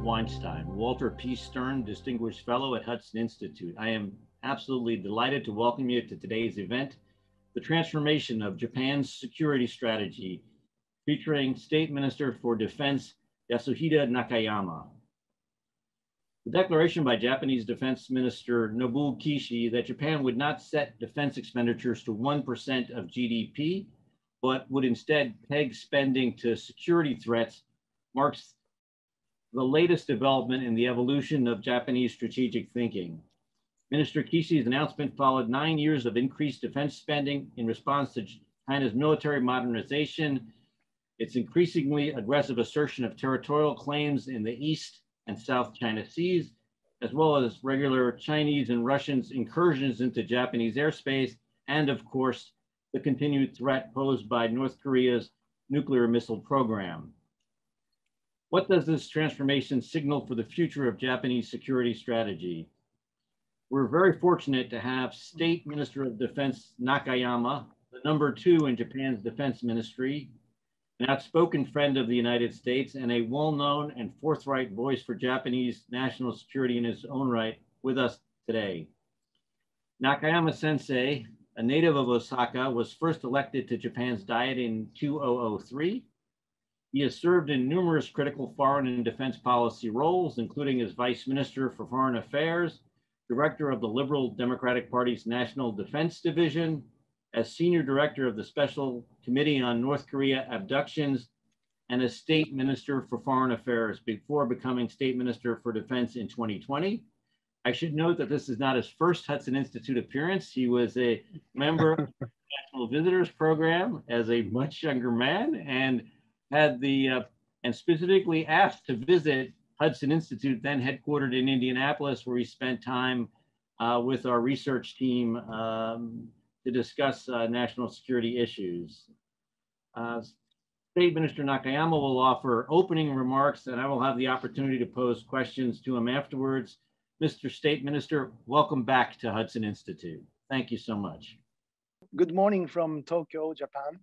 Weinstein, Walter P. Stern Distinguished Fellow at Hudson Institute. I am absolutely delighted to welcome you to today's event, The Transformation of Japan's Security Strategy, featuring State Minister for Defense Yasuhide Nakayama. The declaration by Japanese Defense Minister Nobuo Kishi that Japan would not set defense expenditures to 1% of GDP, but would instead peg spending to security threats marks the latest development in the evolution of Japanese strategic thinking. Minister Kishi's announcement followed 9 years of increased defense spending in response to China's military modernization, its increasingly aggressive assertion of territorial claims in the East and South China Seas, as well as regular Chinese and Russian incursions into Japanese airspace, and of course, the continued threat posed by North Korea's nuclear missile program. What does this transformation signal for the future of Japanese security strategy? We're very fortunate to have State Minister of Defense Nakayama, the #2 in Japan's defense ministry, an outspoken friend of the United States, and a well-known and forthright voice for Japanese national security in his own right, with us today. Nakayama Sensei, a native of Osaka, was first elected to Japan's Diet in 2003. He has served in numerous critical foreign and defense policy roles, including as Vice Minister for Foreign Affairs, Director of the Liberal Democratic Party's National Defense Division, as Senior Director of the Special Committee on North Korea Abductions, and as State Minister for Foreign Affairs before becoming State Minister for Defense in 2020. I should note that this is not his first Hudson Institute appearance. He was a member of the National Visitors Program as a much younger man, and had and specifically asked to visit Hudson Institute, then headquartered in Indianapolis, where he spent time with our research team to discuss national security issues. State Minister Nakayama will offer opening remarks, and I will have the opportunity to pose questions to him afterwards. Mr. State Minister, welcome back to Hudson Institute. Thank you so much. Good morning from Tokyo, Japan.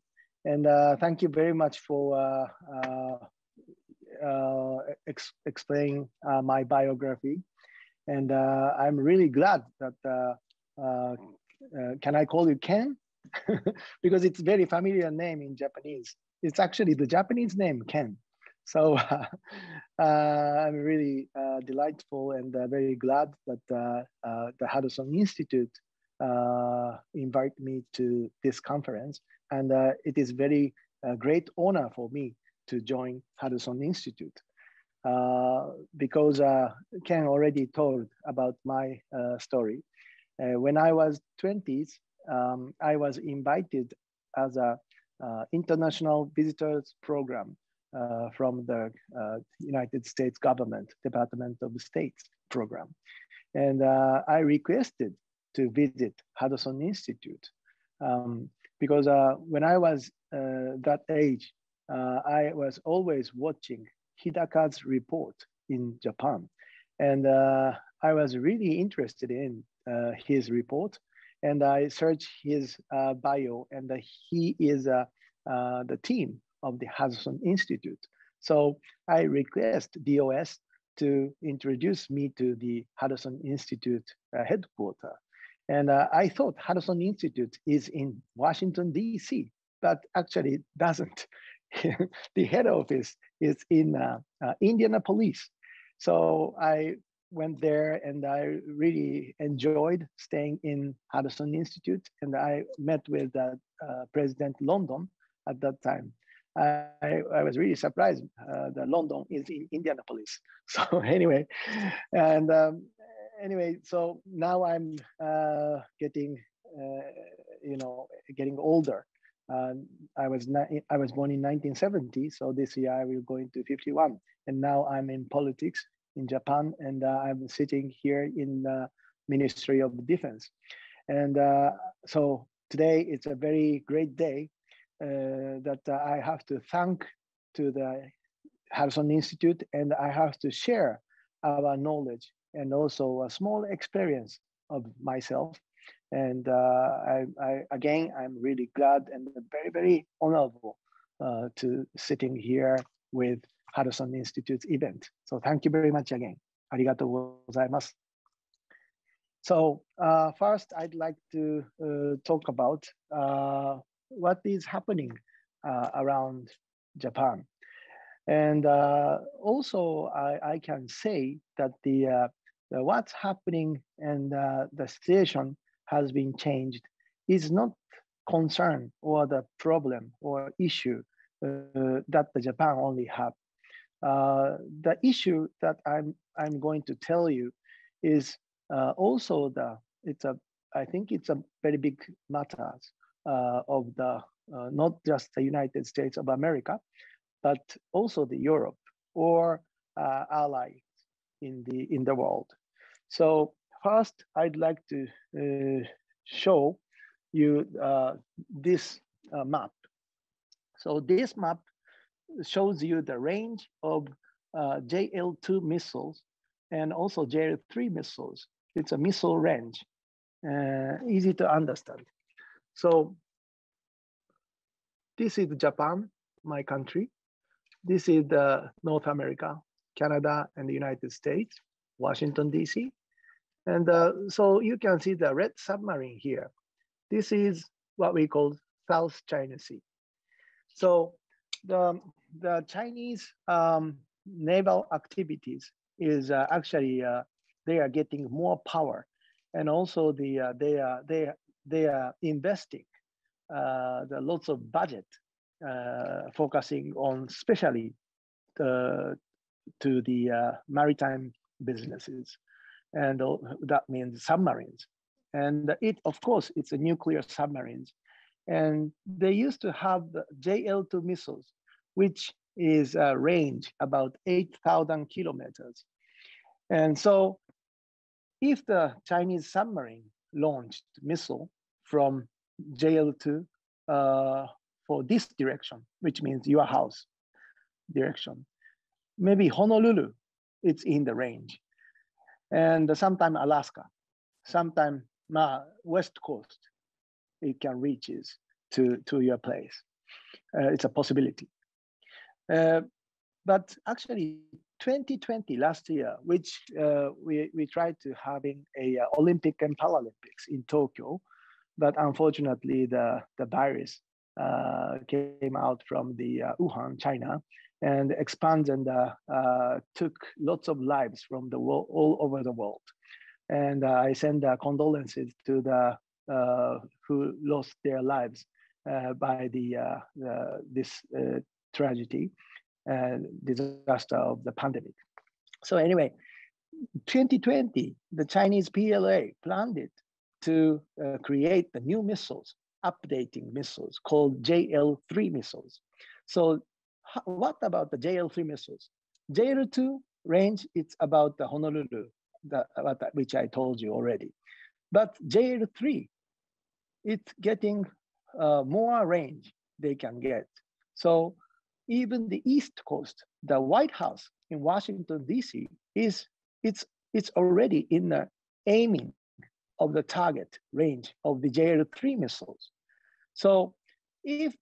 And thank you very much for explaining my biography. And I'm really glad that, can I call you Ken? Because it's a very familiar name in Japanese. It's actually the Japanese name, Ken. So I'm really delightful and very glad that the Hudson Institute invite me to this conference. And it is very great honor for me to join Hudson Institute because Ken already told about my story. When I was 20s, I was invited as a international visitors program from the United States government, Department of State program. And I requested to visit Hudson Institute because when I was that age, I was always watching Hidaka's report in Japan. And I was really interested in his report. And I searched his bio, and he is the team of the Hudson Institute. So I request DOS to introduce me to the Hudson Institute headquarters. And I thought Hudson Institute is in Washington, D.C., but actually it doesn't. The head office is in Indianapolis. So I went there and I really enjoyed staying in Hudson Institute. And I met with President London at that time. I was really surprised that London is in Indianapolis. So anyway, and anyway, so now I'm getting, getting older. I was born in 1970, so this year I will go into 51. And now I'm in politics in Japan, and I'm sitting here in the Ministry of Defense. And so today it's a very great day that I have to thank to the Hudson Institute, and I have to share our knowledge and also a small experience of myself. And again, I'm really glad and very, very honorable to sitting here with Hudson Institute's event. So thank you very much again. ありがとうございます。So first, I'd like to talk about what is happening around Japan. And also, I can say that what's happening and the situation has been changed is not concern or the problem or issue that the Japan only have. The issue that I'm going to tell you is also I think it's a very big matter of the not just the United States of America, but also the Europe or allies in the world. So first, I'd like to show you this map. So this map shows you the range of JL2 missiles and also JL3 missiles. It's a missile range, easy to understand. So this is Japan, my country. This is North America, Canada, and the United States, Washington, D.C. And so you can see the red submarine here. This is what we call South China Sea. So the Chinese naval activities is actually they are getting more power, and also they are investing the lots of budget focusing on especially to the maritime businesses, and that means submarines. And of course, it's a nuclear submarines. And they used to have the JL2 missiles, which is a range about 8,000 kilometers. And so if the Chinese submarine launched missile from JL2 for this direction, which means your house direction, maybe Honolulu, it's in the range. And sometime Alaska, sometime West Coast, it can reach to your place. It's a possibility. But actually 2020, last year, which we tried to having a Olympic and Paralympics in Tokyo, but unfortunately the virus came out from the Wuhan, China, and expanded and took lots of lives from the world, all over the world. And I send condolences to the who lost their lives by this tragedy and disaster of the pandemic. So anyway, 2020, the Chinese PLA planned it to create the new missiles, updating missiles called JL3 missiles. So what about the JL3 missiles? JL2 range, it's about the Honolulu, which I told you already. But JL3, it's getting more range they can get. So even the East Coast, the White House in Washington, D.C. it's already in the aiming of the target range of the JL3 missiles. So if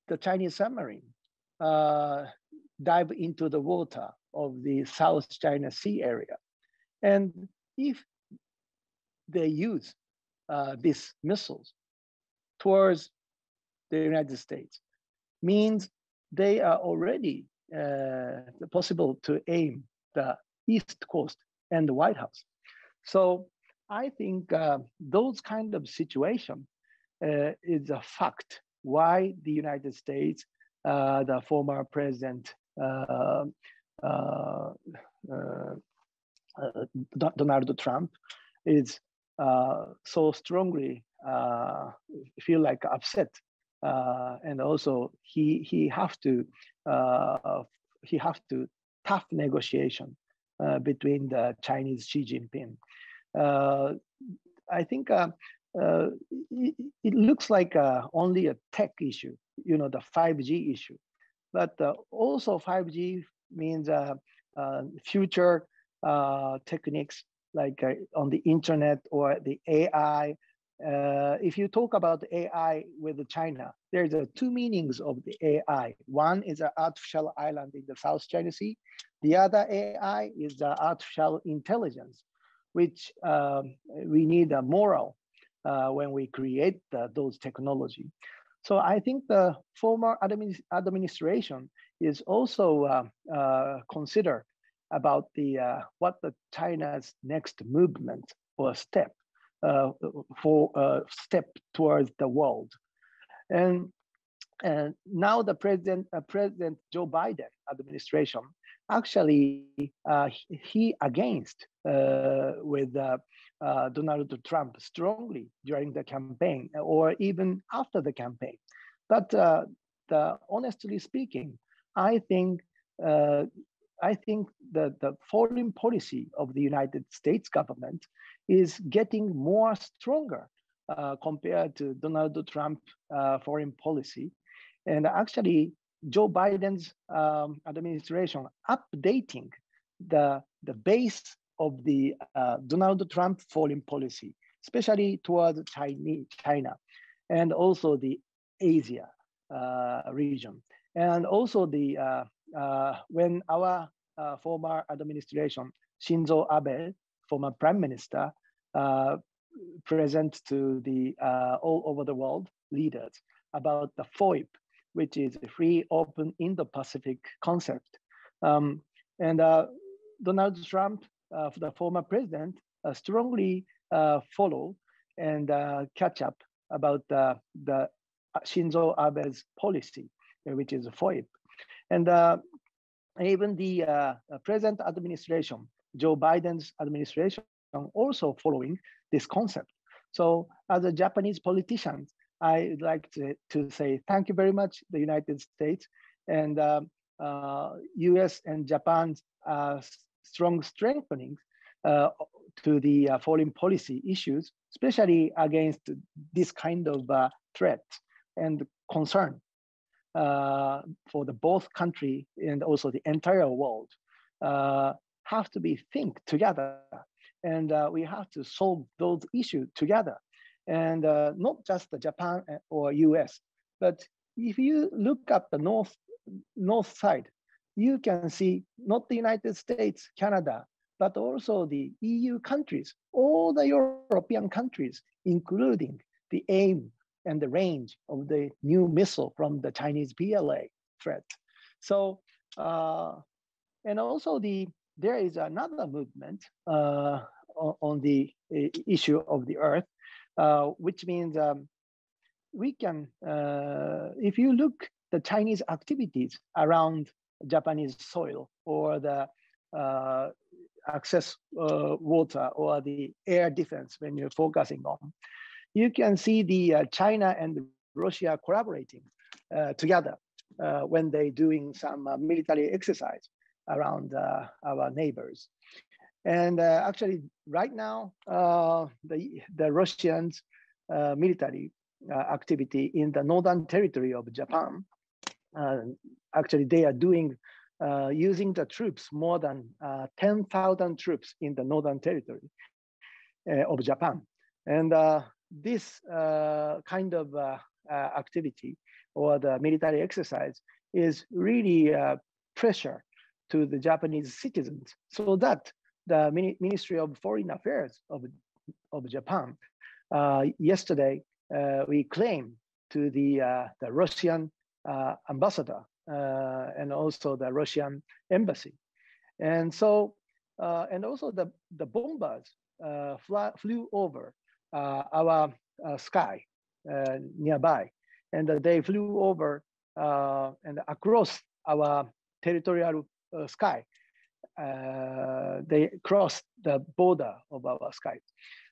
the Chinese submarine dive into the water of the South China Sea area, and if they use these missiles towards the United States, means they are already possible to aim the East Coast and the White House. So I think those kind of situation is a fact why the United States, the former president Donald Trump is so strongly feel like upset, and also he have to tough negotiation between the Chinese Xi Jinping. I think it looks like only a tech issue, the 5G issue, but also 5G means future techniques like on the internet or the AI if you talk about AI with China, there's two meanings of the AI. One is an artificial island in the South China Sea. The other AI is the artificial intelligence, which we need a moral when we create those technology. So I think the former administration is also consider about what the China's next movement or step step towards the world. And now the President Joe Biden administration actually he against with Donald Trump strongly during the campaign or even after the campaign. But honestly speaking, I think the foreign policy of the United States government is getting more stronger compared to Donald Trump foreign policy. And actually, Joe Biden's administration updating the base of the Donald Trump foreign policy, especially towards China, and also the Asia region. And also the when our former administration, Shinzo Abe, former prime minister, present to the all over the world leaders about the FOIP, which is a free, open, Indo-Pacific concept. And Donald Trump, the former president, strongly follow and catch up about the Shinzo Abe's policy, which is FOIP. And even the present administration, Joe Biden's administration, also following this concept. So as a Japanese politician, I'd like to say thank you very much, the United States and US and Japan's strong strengthening to the foreign policy issues, especially against this kind of threat and concern for the both country and also the entire world have to be think together. And we have to solve those issues together. And not just the Japan or US, but if you look at the north side, you can see not the United States, Canada, but also the EU countries, all the European countries, including the aim and the range of the new missile from the Chinese PLA threat. So, and also there is another movement on the issue of the Earth, which means we can, if you look the Chinese activities around Japanese soil or the access water or the air defense when you're focusing on, you can see the China and Russia collaborating together when they're doing some military exercise around our neighbors. And actually right now, the Russians military activity in the northern territory of Japan, actually they are doing, using the troops, more than 10,000 troops in the northern territory of Japan. And this kind of activity or the military exercise is really pressure to the Japanese citizens, so that the Ministry of Foreign Affairs of Japan yesterday we claimed to the Russian ambassador and also the Russian embassy, and so and also the bombers flew over our sky nearby, and they flew over and across our territorial sky. They crossed the border of our sky.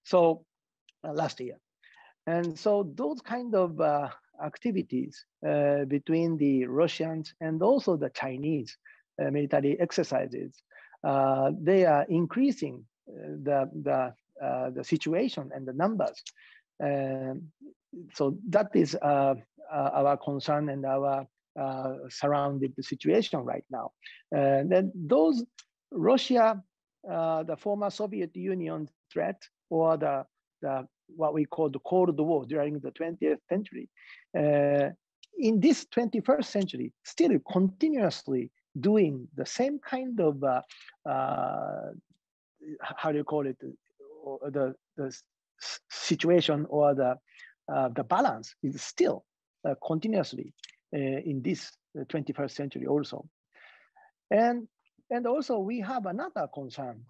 So last year. And so those kind of activities between the Russians and also the Chinese military exercises, they are increasing the situation and the numbers. So that is our concern and our surrounded the situation right now. Then those Russia, the former Soviet Union threat, or the what we call the Cold War during the 20th century. In this 21st century, still continuously doing the same kind of, how do you call it, the situation or the balance is still continuously in this 21st century also. And also we have another concern.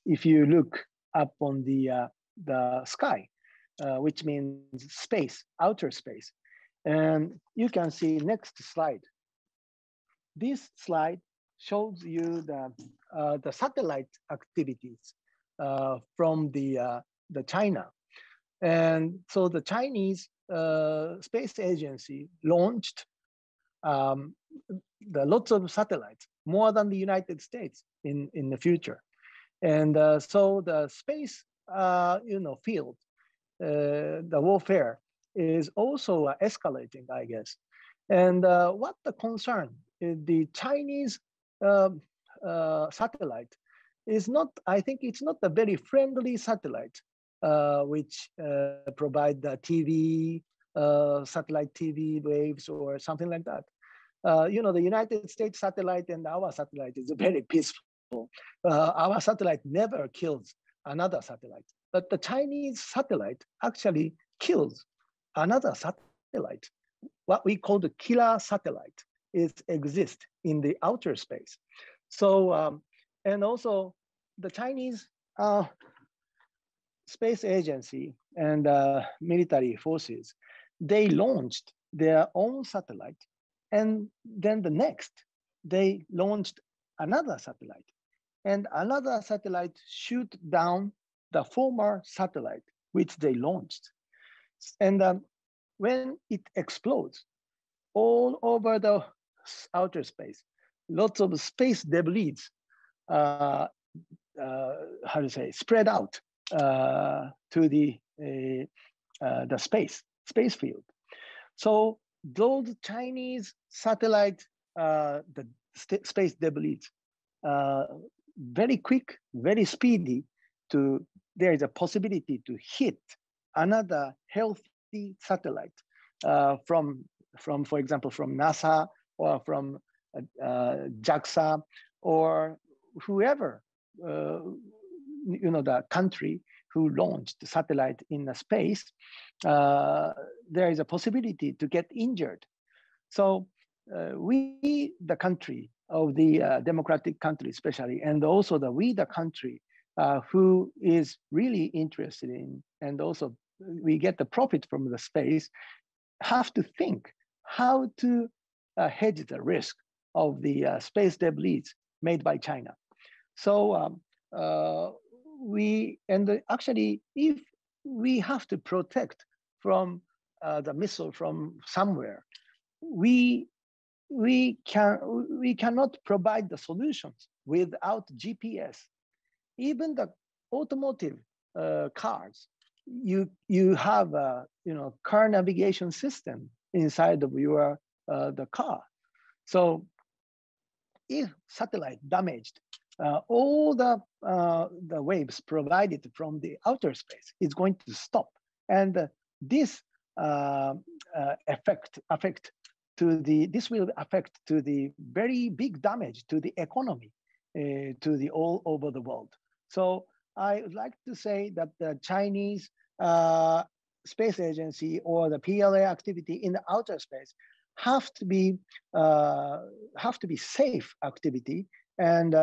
If you look up on the sky, which means space, outer space. And you can see next slide. This slide shows you the satellite activities from the China. And so the Chinese Space Agency launched lots of satellites, more than the United States in the future. And so the space field, the warfare is also escalating, I guess. And what the concern is, the Chinese satellite is not, I think it's not a very friendly satellite, which provide the TV, satellite TV waves or something like that. The United States satellite and our satellite is very peaceful. Our satellite never kills another satellite, but the Chinese satellite actually kills another satellite. What we call the killer satellite exists in the outer space. So, and also the Chinese Space Agency and military forces, they launched their own satellite. And then the next, they launched another satellite. And another satellite shoot down the former satellite, which they launched. And when it explodes all over the outer space, lots of space debris, how to say, spread out to the space field. So those Chinese satellite, the space debris, very quick, very speedy, there is a possibility to hit another healthy satellite from, for example, from NASA or from JAXA or whoever, the country who launched the satellite in the space, there is a possibility to get injured. So we, the country of the democratic country especially, and also the country who is really interested in, and also we get the profit from the space, have to think how to hedge the risk of the space debris made by China. So actually, if we have to protect from the missile from somewhere, we cannot provide the solutions without GPS. Even the automotive cars, you have a car navigation system inside of your the car. So if satellite damaged, all the waves provided from the outer space is going to stop, and this this will affect to the very big damage to the economy, to the all over the world. So I would like to say that the Chinese Space Agency or the PLA activity in the outer space have to be safe activity, and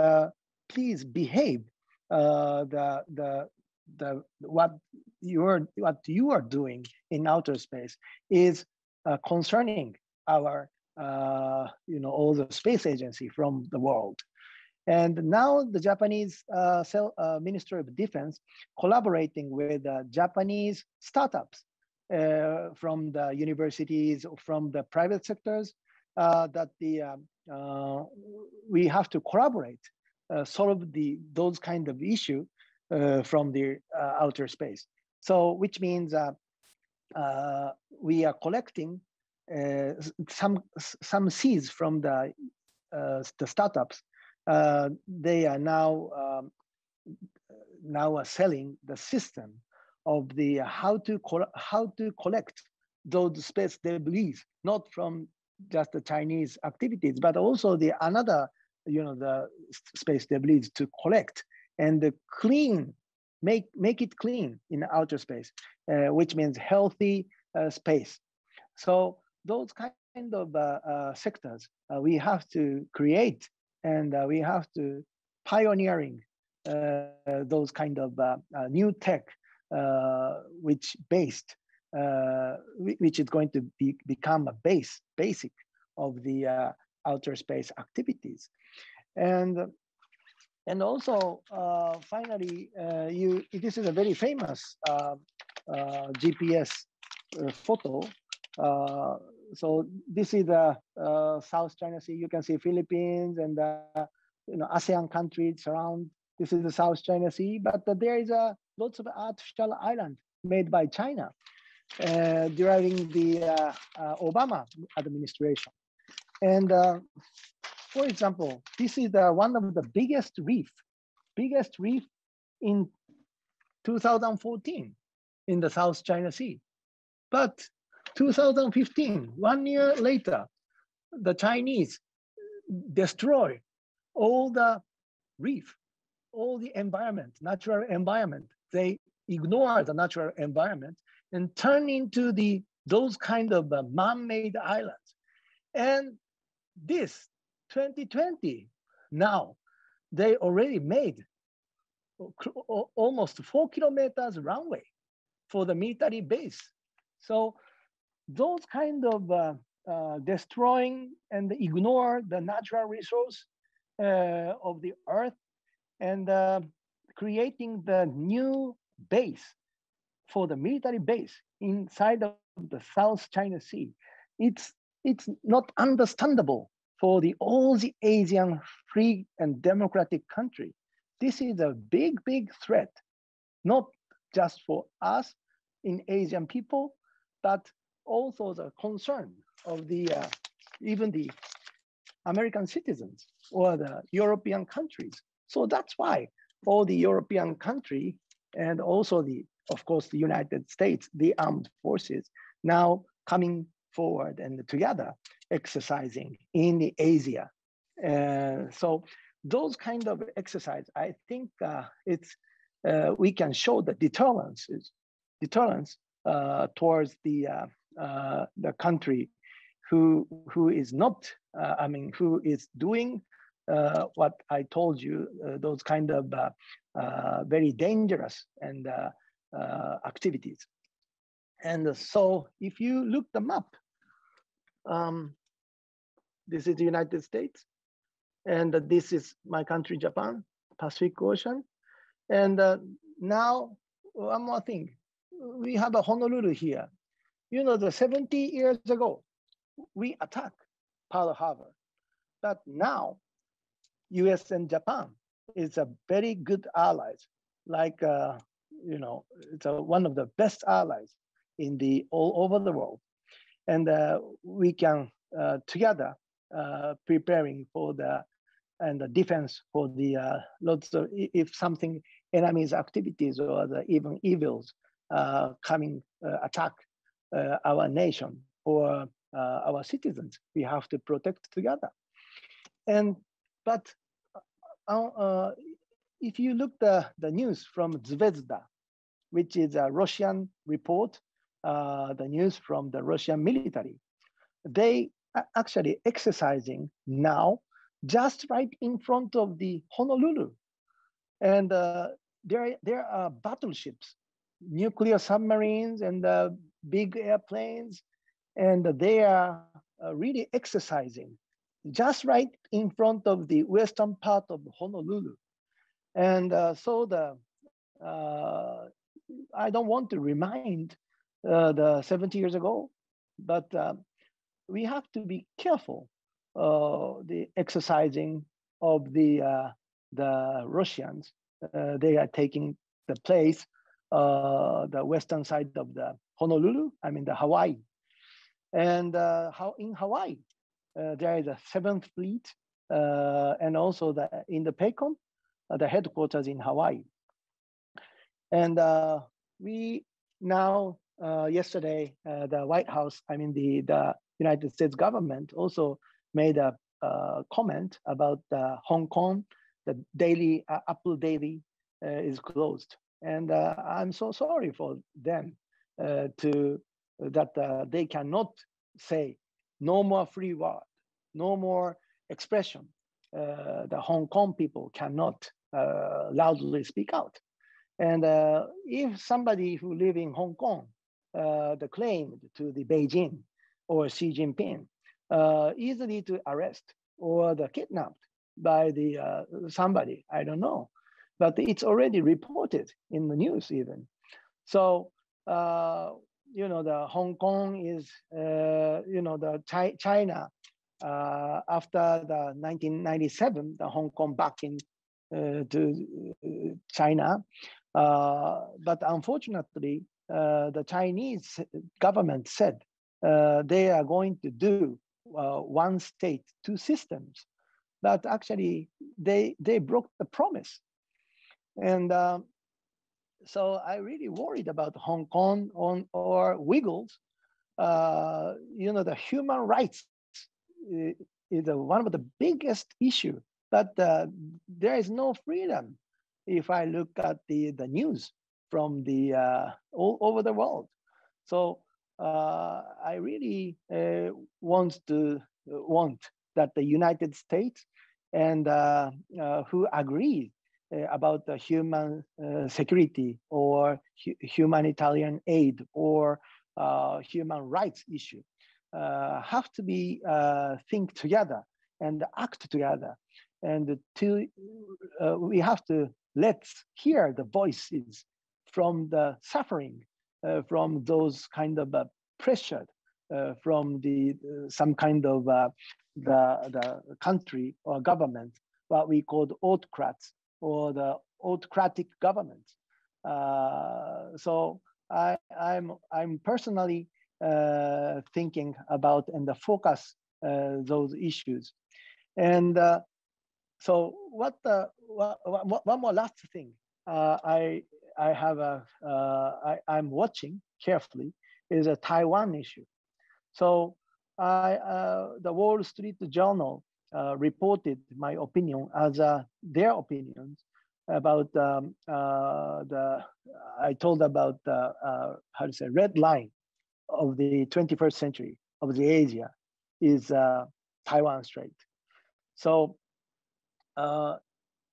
please behave what you are doing in outer space is concerning our all the space agency from the world. And now the Japanese Ministry of Defense collaborating with Japanese startups from the universities, from the private sectors, that we have to collaborate, solve those kind of issue from the outer space. So which means we are collecting some seeds from the startups. They are now now are selling the system of the how to collect those space debris, not from just the Chinese activities, but also the another, the space debris to collect and clean, make it clean in outer space, which means healthy space. So those kind of sectors we have to create, and we have to pioneering those kind of new tech, which is going to become a basic of the outer space activities. And also, finally, this is a very famous GPS photo. So this is the South China Sea. You can see Philippines and ASEAN countries surround. This is the South China Sea, but there is lots of artificial island made by China during the Obama administration. And for example, this is one of the biggest reef in 2014 in the South China Sea. But 2015, 1 year later, the Chinese destroy all the reef, all the environment, natural environment. They ignore the natural environment and turn into those kind of man-made islands. And this 2020, now they already made almost 4 kilometers runway for the military base. So those kind of destroying and ignore the natural resource of the earth and creating the new base for the military base inside of the South China Sea. It's not understandable for all the Asian free and democratic country. This is a big threat, not just for us in Asian people, but also the concern of even the American citizens or the European countries. So that's why all the European country and also of course, the United States, the armed forces, now coming forward and together exercising in the Asia. So those kind of exercise, I think we can show the deterrence towards the country who is not, who is doing what I told you, those kind of very dangerous and activities. And so if you look them up, this is the United States, and this is my country, Japan, Pacific Ocean. And now, one more thing, we have a Honolulu here. The 70 years ago, we attacked Pearl Harbor, but now US and Japan is a very good allies, like, it's one of the best allies in all over the world. And we can together preparing for the defense for the lots of, if something enemies activities or even evils coming attack our nation or our citizens, we have to protect together. But if you look the news from Zvezda, which is a Russian report, the news from the Russian military, they are actually exercising now just right in front of the Honolulu. And there are battleships, nuclear submarines and big airplanes, and they are really exercising just right in front of the western part of Honolulu. And so I don't want to remind the 70 years ago, but we have to be careful the exercising of the Russians. They are taking the place, the western side of the Honolulu, the Hawaii. And in Hawaii, there is a 7th Fleet, and also in the PACOM, the headquarters in Hawaii. And we now, yesterday, the White House, I mean, the United States government also made a comment about Hong Kong. The daily, Apple Daily is closed. And I'm so sorry for them that they cannot say no more free word, no more expression. The Hong Kong people cannot loudly speak out. And if somebody who live in Hong Kong claimed to the Beijing or Xi Jinping, easily to arrest or kidnapped by the somebody, I don't know, but it's already reported in the news even. So you know, the Hong Kong is you know, the China after the 1997, the Hong Kong back in to China. But unfortunately, the Chinese government said they are going to do one state, two systems. But actually, they broke the promise. And so I really worried about Hong Kong or Uyghurs. You know, the human rights is one of the biggest issue, but there is no freedom if I look at the news from the all over the world. So I really want that the United States and who agree about the human security or humanitarian aid or human rights issue have to be think together and act together, and to we have to let's hear the voices from the suffering, from those kind of pressure from the some kind of the country or government, what we call the autocrats or the autocratic governments. So I'm personally thinking about and focus those issues. And so one more last thing I have I'm watching carefully is a Taiwan issue. So the Wall Street Journal reported my opinion as their opinions about I told about how to say red line of the 21st century of the Asia is Taiwan Strait. So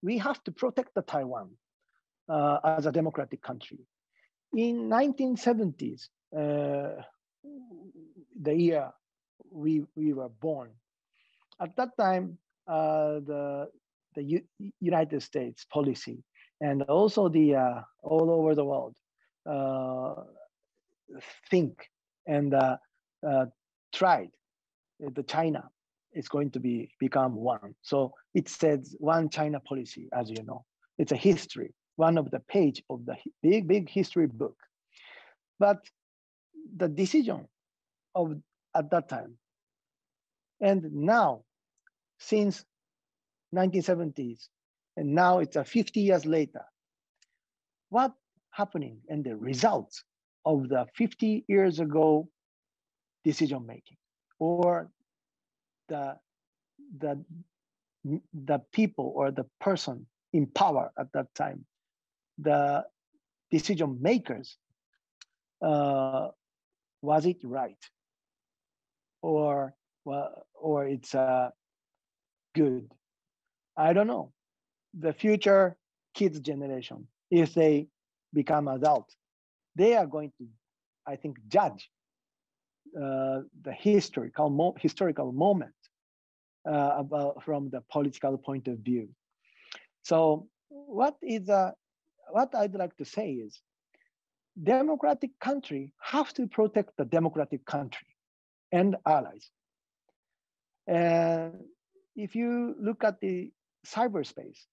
we have to protect the Taiwan as a democratic country. In 1970s, the year we were born, at that time, the United States policy and also the all over the world think and tried the China is going to become one. So it says one China policy, as you know. It's a history, one of the page of the big history book. But the decision of at that time and now, since 1970s, and now it's 50 years later, what happening and the results of the 50 years ago decision making, or the people or the person in power at that time, the decision makers, was it right, or it's good? I don't know. The future kids generation, if they become adult, they are going to, I think, judge the historical moment about from the political point of view. So what I'd like to say is, democratic country have to protect the democratic country and allies. And if you look at the cyberspace,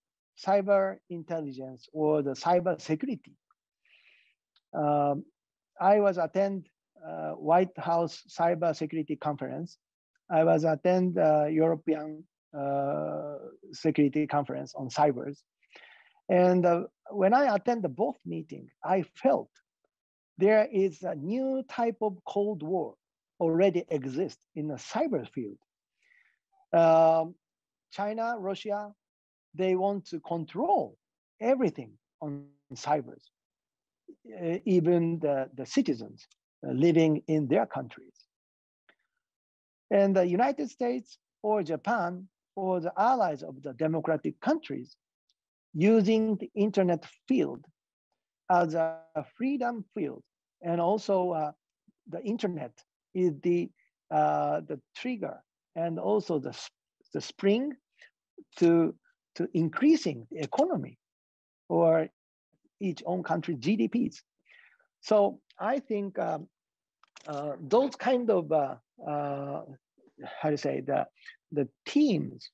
cyber intelligence, or the cyber security, I was attend White House Cyber Security Conference. I was attend European Security Conference on cybers. And when I attend both meetings, I felt there is a new type of Cold War already exists in the cyber field. China, Russia, they want to control everything on cybers, even the citizens living in their countries. And the United States or Japan or the allies of the democratic countries using the internet field as a freedom field. And also the internet is the trigger and also the spring to increasing the economy or each own country GDPs. So I think those kind of how to say the teams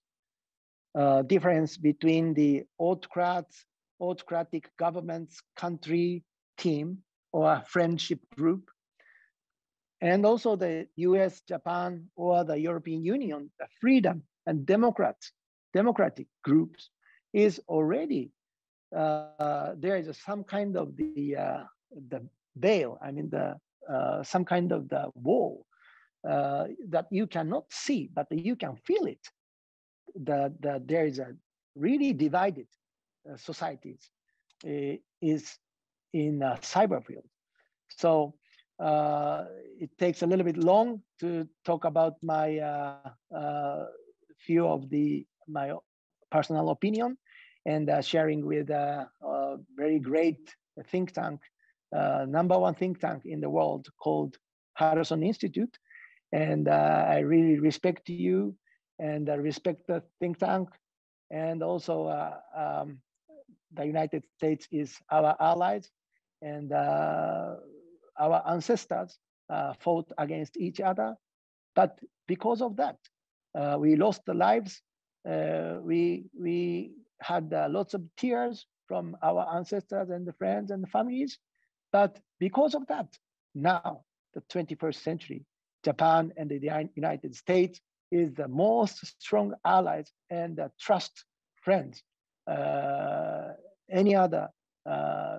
difference between the autocratic government's country team or a friendship group, and also the US, Japan, or the European Union, the freedom and democratic groups is already, there is some kind of the veil, I mean some kind of the wall that you cannot see, but you can feel it. That there is a really divided societies is in cyber field. So it takes a little bit long to talk about my few of my personal opinion and sharing with a very great think tank, #1 think tank in the world called Harrison Institute. And I really respect you and respect the think tank. And also the United States is our allies, and our ancestors fought against each other. But because of that, we lost the lives. We had lots of tears from our ancestors and the friends and the families. But because of that, now, the 21st century, Japan and the United States is the most strong allies and trust friends. Any other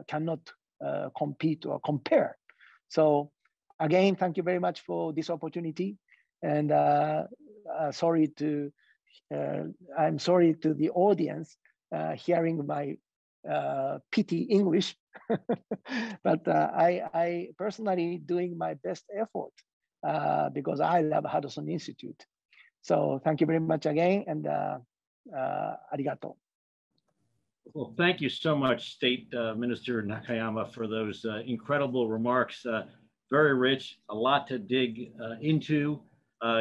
cannot compete or compare. So again, thank you very much for this opportunity. And I'm sorry to the audience hearing my pity English, but I personally doing my best effort because I love Harrison Institute. So thank you very much again, and arigato. Well, thank you so much, State Minister Nakayama, for those incredible remarks. Very rich, a lot to dig into.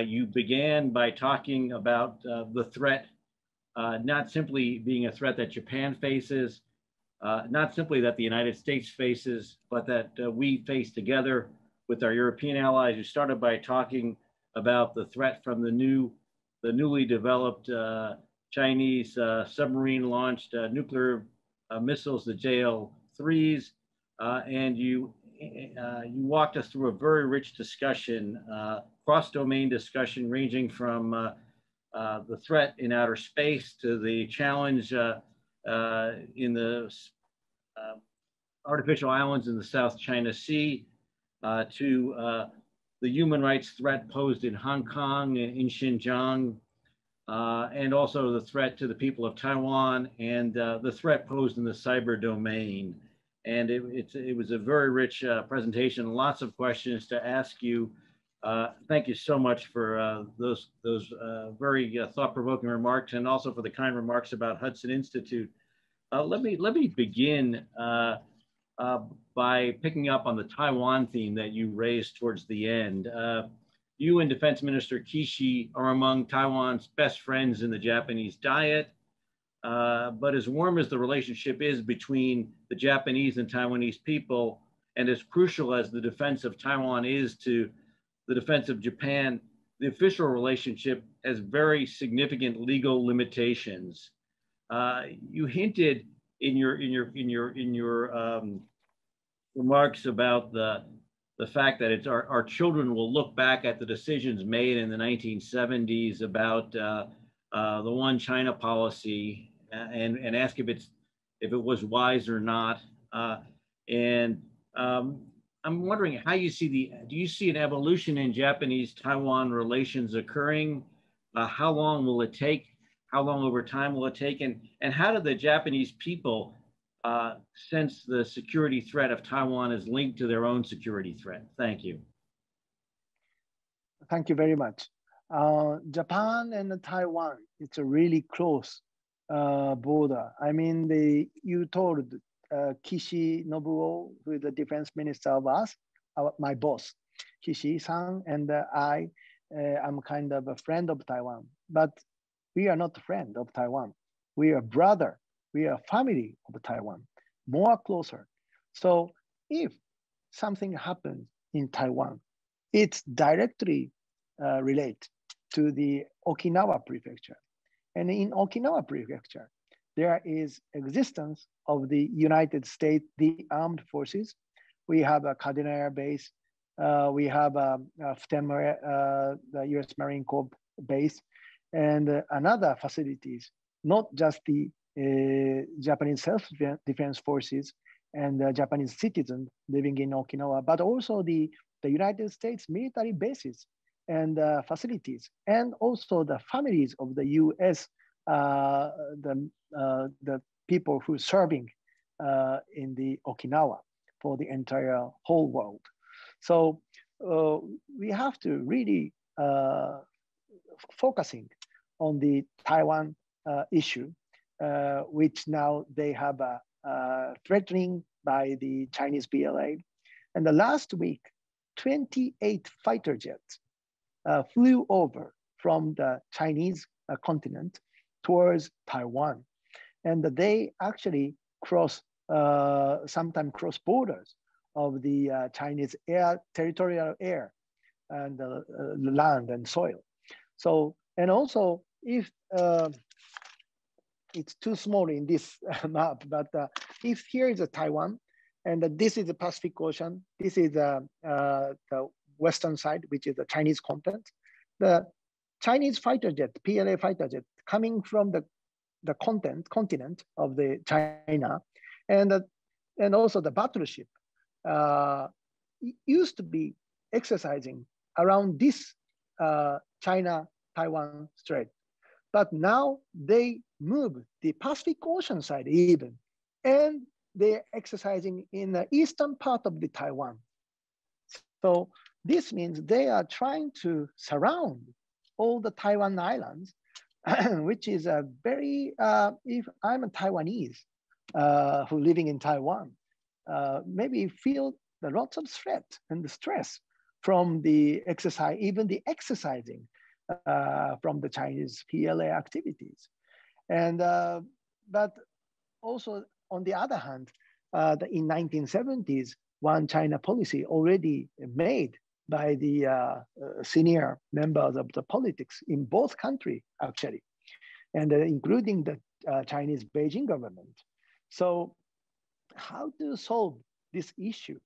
You began by talking about the threat, not simply being a threat that Japan faces, not simply that the United States faces, but that we face together with our European allies. You started by talking about the threat from the newly developed Chinese submarine-launched nuclear missiles, the JL-3s, and you walked us through a very rich discussion, cross-domain discussion, ranging from the threat in outer space to the challenge in the artificial islands in the South China Sea, to the human rights threat posed in Hong Kong and in Xinjiang, and also the threat to the people of Taiwan, and the threat posed in the cyber domain. And it was a very rich presentation, lots of questions to ask you. Thank you so much for those very thought-provoking remarks, and also for the kind remarks about Hudson Institute. Let me begin by picking up on the Taiwan theme that you raised towards the end. You and Defense Minister Kishi are among Taiwan's best friends in the Japanese Diet, but as warm as the relationship is between the Japanese and Taiwanese people, and as crucial as the defense of Taiwan is to the defense of Japan, the official relationship has very significant legal limitations. You hinted in your remarks about the fact that it's our children will look back at the decisions made in the 1970s about the One China policy and ask if it's if it was wise or not. And I'm wondering how you see do you see an evolution in Japanese-Taiwan relations occurring? How long will it take? How long over time will it take? And how do the Japanese people sense the security threat of Taiwan is linked to their own security threat? Thank you. Thank you very much. Japan and Taiwan, it's a really close border. I mean, you told Kishi Nobuo, who is the defense minister of us, my boss, Kishi-san, and I am kind of a friend of Taiwan, but we are not a friend of Taiwan. We are brother, we are family of Taiwan, more closer. So if something happens in Taiwan, it's directly related to the Okinawa prefecture. And in Okinawa prefecture, there is existence of the United States, the armed forces. We have a Kadena Air Base. We have FTEM, the US Marine Corps base, and another facilities, not just the Japanese self-defense forces and Japanese citizens living in Okinawa, but also the United States military bases and facilities, and also the families of the US, the people who are serving in the Okinawa for the entire whole world. So we have to really focusing on the Taiwan issue, which now they have threatening by the Chinese PLA. And the last week, 28 fighter jets flew over from the Chinese continent towards Taiwan. And they actually sometimes cross borders of the Chinese territorial air and land and soil. So, and also if it's too small in this map, but if here is a Taiwan, and this is the Pacific Ocean, this is the western side, which is the Chinese content. The Chinese fighter jet, PLA fighter jet, coming from the continent of the China, and also the battleship used to be exercising around this China-Taiwan Strait. But now they move the Pacific Ocean side even, and they're exercising in the eastern part of the Taiwan. So this means they are trying to surround all the Taiwan islands, which is a very, if I'm a Taiwanese who living in Taiwan, maybe feel the lots of threat and the stress from the exercise, even the exercising from the Chinese PLA activities. And, but also on the other hand, in 1970s, one China policy already made by the senior members of the politics in both countries, actually, and including the Chinese Beijing government. So how to solve this issue?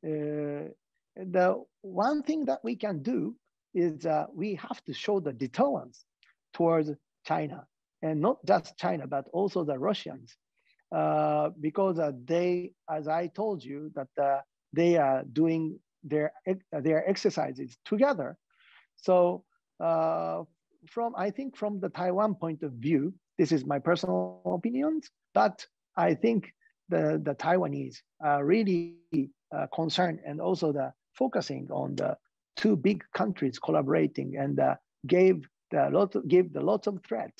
The one thing that we can do is we have to show the deterrence towards China, and not just China, but also the Russians, because they, as I told you, that they are doing their exercises together. So I think from the Taiwan point of view, this is my personal opinions, but I think the Taiwanese are really concerned, and also the focusing on the two big countries collaborating, and give the lots of threat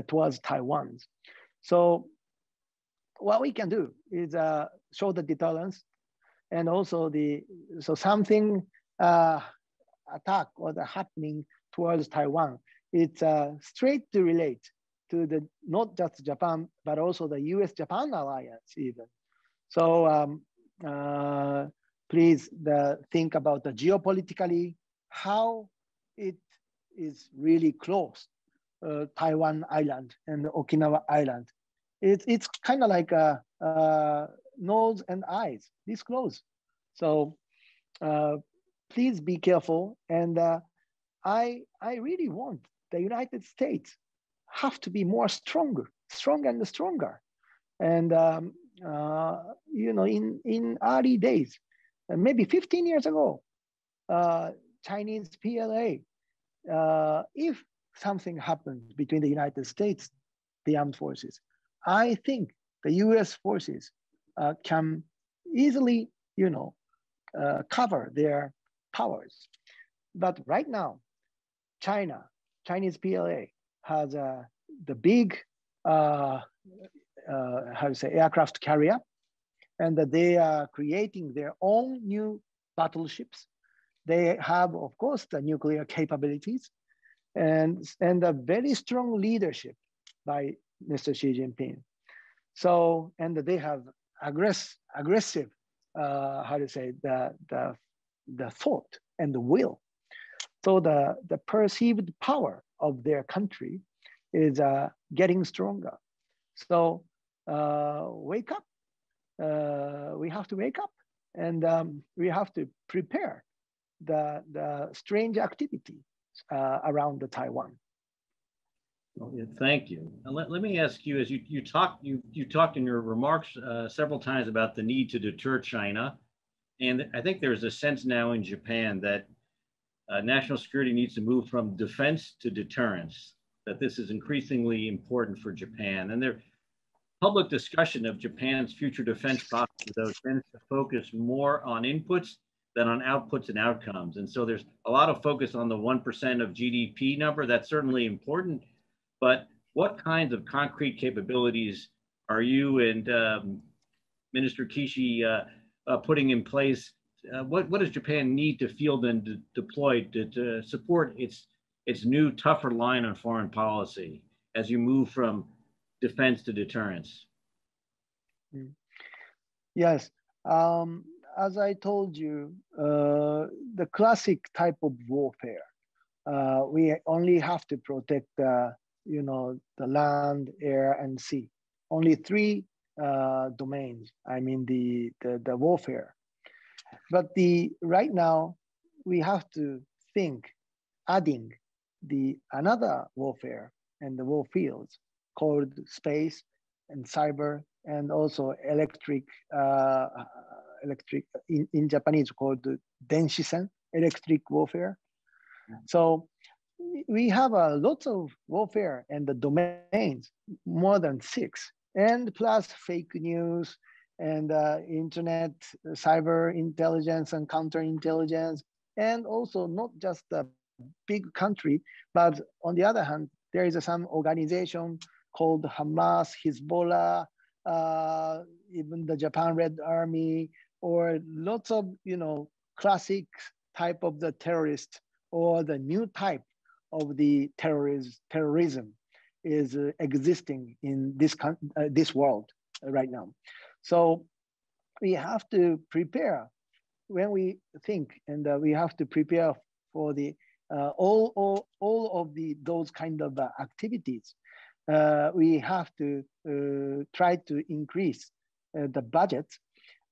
towards Taiwan. So what we can do is show the deterrence, and also so something attack or the happening towards Taiwan, it's straight to relate to the not just Japan, but also the US-Japan alliance even. So please think about the geopolitically, how it is really close, Taiwan Island and Okinawa Island. It's kind of like a nose and eyes, this close. So please be careful. And I really want the United States have to be more stronger and stronger, And in early days, maybe 15 years ago, Chinese PLA, if something happens between the United States, the armed forces, I think the U.S. forces can easily, cover their powers. But right now, Chinese PLA has the big, aircraft carrier, and that they are creating their own new battleships. They have, of course, the nuclear capabilities and a very strong leadership by Mr. Xi Jinping. So, and they have aggressive, the thought and the will. So the perceived power of their country is getting stronger. So wake up. We have to wake up, and we have to prepare the strange activity around the Taiwan. Well, yeah, thank you. Let me ask you, as you talked in your remarks several times about the need to deter China, and I think there's a sense now in Japan that national security needs to move from defense to deterrence, that this is increasingly important for Japan. And their public discussion of Japan's future defense posture, though, tends to focus more on inputs than on outputs and outcomes. And so there's a lot of focus on the 1% of GDP number. That's certainly important. But what kinds of concrete capabilities are you and Minister Kishi putting in place? What does Japan need to field and deploy to support its new, tougher line on foreign policy as you move from defense to deterrence? Yes. As I told you, the classic type of warfare, we only have to protect the land, air, and sea. Only three domains. I mean the warfare. But right now we have to think adding another warfare and the war fields called space and cyber, and also electric in Japanese called denshisen, electric warfare. So we have lots of warfare and the domains, more than 6, and plus fake news and internet, cyber intelligence and counterintelligence, and also not just a big country, but on the other hand, there is some organization called Hamas, Hezbollah, even the Japan Red Army, or lots of classic type of the terrorist, or the new type of the terrorism is existing in this world right now. So we have to prepare when we think, and we have to prepare for the all of those kind of activities. We have to try to increase the budget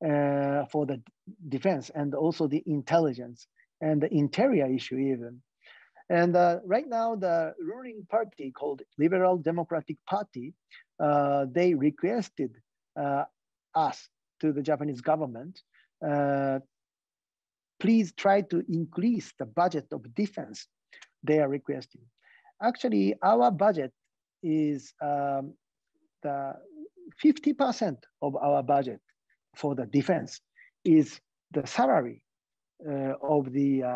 for the defense, and also the intelligence and the interior issue even. And right now, the ruling party called Liberal Democratic Party, they requested us to the Japanese government, please try to increase the budget of defense they are requesting. Actually, our budget is the 50% of our budget for the defense is the salary of the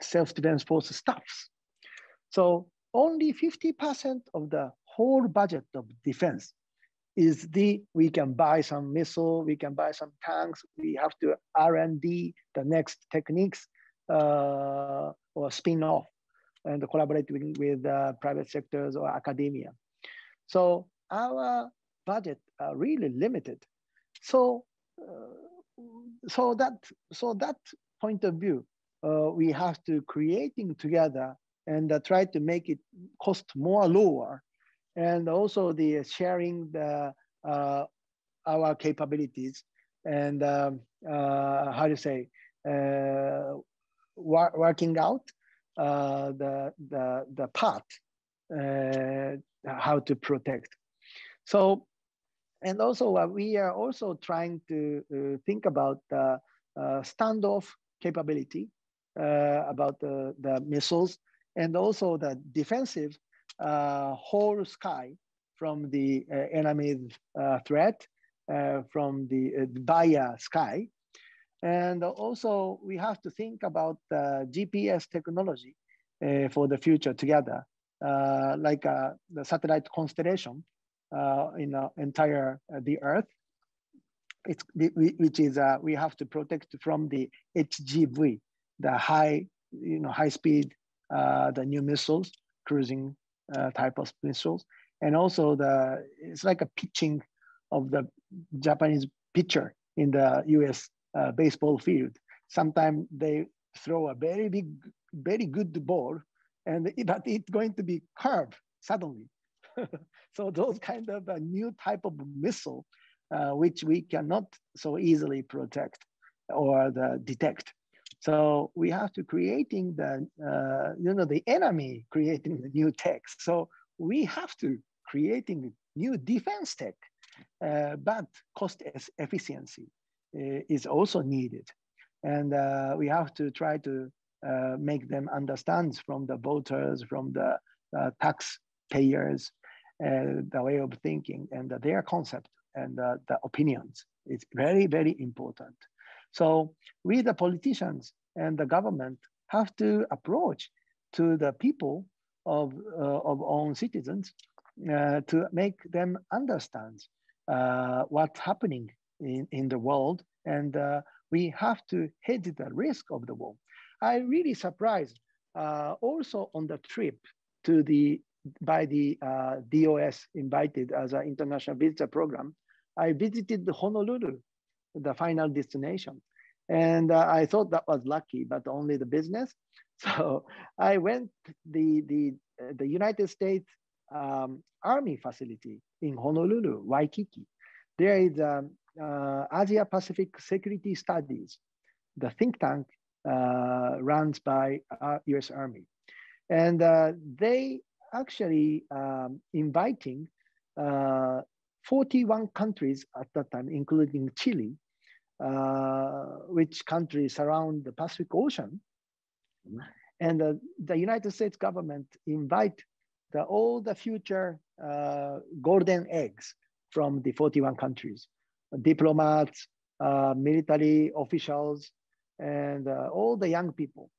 self-defense force staffs. So only 50% of the whole budget of defense is we can buy some missile, we can buy some tanks, we have to R&D the next techniques or spin-off and collaborate with private sectors or academia. So our budget are really limited. So that point of view, we have to creating together and try to make it cost more lower, and also the sharing our capabilities, and working out the path how to protect. So, and also we are also trying to think about the standoff capability, about the missiles, and also the defensive whole sky from the enemy threat, from the via sky. And also we have to think about the GPS technology for the future together, like the satellite constellation in the entire the Earth. Which is we have to protect from the HGV, the high speed, the new missiles, cruising type of missiles, and also it's like a pitching of the Japanese pitcher in the U.S. Baseball field. Sometimes they throw a very good ball, but it's going to be curved suddenly. So those kind of a new type of missile, which we cannot so easily protect or detect. So we have to creating the enemy creating the new tech. So we have to creating new defense tech, but cost efficiency is also needed. And we have to try to make them understand from the voters, from the taxpayers, the way of thinking and their concept and the opinions. It's very, very important. So we, the politicians and the government, have to approach to the people of own citizens to make them understand what's happening in the world, and we have to hedge the risk of the war. I really surprised also on the trip to by the DOS invited as an international visitor program. I visited Honolulu, the final destination. And I thought that was lucky, but only the business. So I went the United States Army facility in Honolulu, Waikiki. There is Asia Pacific Security Studies, the think tank runs by US Army. And they actually inviting 41 countries at that time, including Chile, which countries surround the Pacific Ocean. And the United States government invite all the future golden eggs from the 41 countries, diplomats, military officials, and all the young people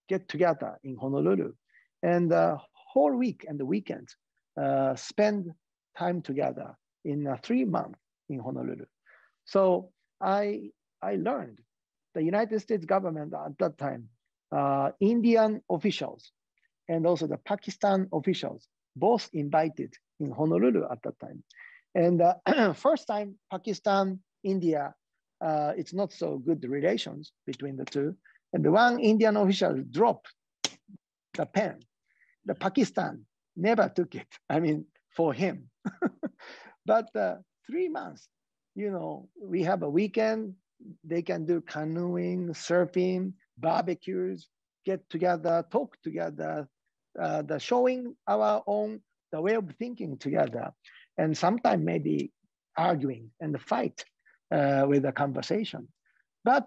get together in Honolulu. And the whole week and the weekends spend time together in 3 months in Honolulu. So I learned the United States government at that time, Indian officials and also the Pakistan officials, both invited in Honolulu at that time. And first time Pakistan, India, it's not so good relations between the two. And the one Indian official dropped the pen. The Pakistan never took it, I mean, for him. But 3 months, we have a weekend, they can do canoeing, surfing, barbecues, get together, talk together, the showing our own, the way of thinking together, and sometimes maybe arguing and fight with a conversation. But